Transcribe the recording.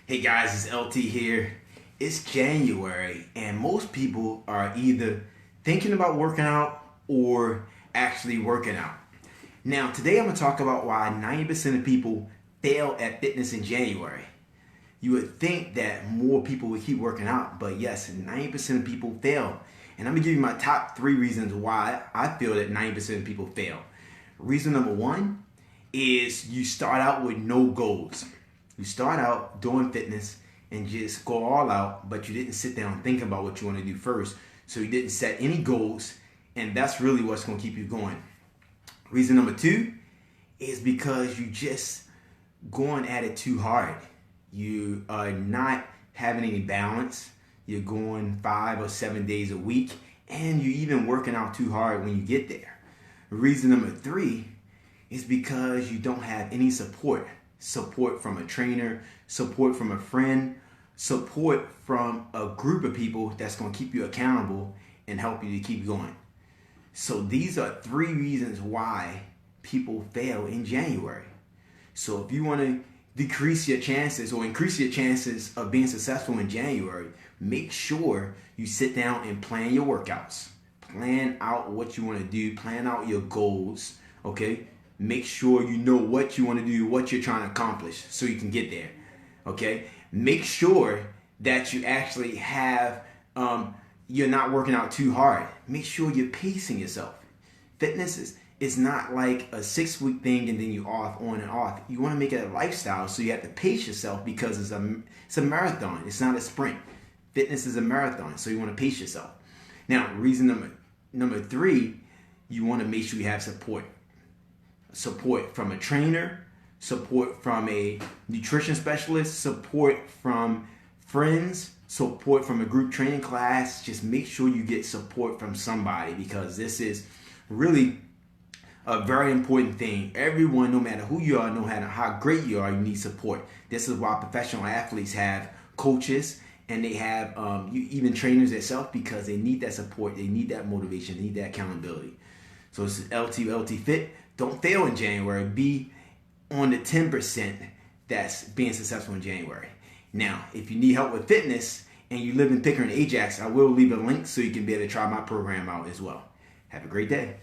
Hey guys, it's LT here. It's January and most people are either thinking about working out or actually working out. Now today I'm going to talk about why 90% of people fail at fitness in January. You would think that more people would keep working out, but yes, 90% of people fail. And I'm going to give you my top 3 reasons why I feel that 90% of people fail. Reason number 1 is you start out with no goals. You start out doing fitness and just go all out, but you didn't sit down and think about what you want to do first. So you didn't set any goals, and that's really what's going to keep you going. Reason number 2 is because you just going at it too hard. You are not having any balance. You're going 5 or 7 days a week, and you're even working out too hard when you get there. Reason number 3 is because you don't have any support. Support from a trainer, support from a friend, support from a group of people that's going to keep you accountable and help you to keep going. So these are 3 reasons why people fail in January. So if you want to decrease your chances or increase your chances of being successful in January, make sure you sit down and plan your workouts. Plan out what you want to do, plan out your goals, okay? Make sure you know what you want to do, what you're trying to accomplish so you can get there, okay? Make sure that you actually have, you're not working out too hard. Make sure you're pacing yourself. Fitness is not like a 6-week thing and then you off, on and off. You want to make it a lifestyle, so you have to pace yourself because it's a marathon. It's not a sprint. Fitness is a marathon, so you want to pace yourself. Now, reason number 3, you want to make sure you have support. Support from a trainer, support from a nutrition specialist, support from friends, support from a group training class. Just make sure you get support from somebody, because this is really a very important thing. Everyone, no matter who you are, no matter how great you are, you need support. This is why professional athletes have coaches and they have even trainers themselves, because they need that support, they need that motivation, they need that accountability. So this is LT Fit. Don't fail in January. Be on the 10% that's being successful in January. Now, if you need help with fitness and you live in Pickering, Ajax, I will leave a link so you can be able to try my program out as well. Have a great day.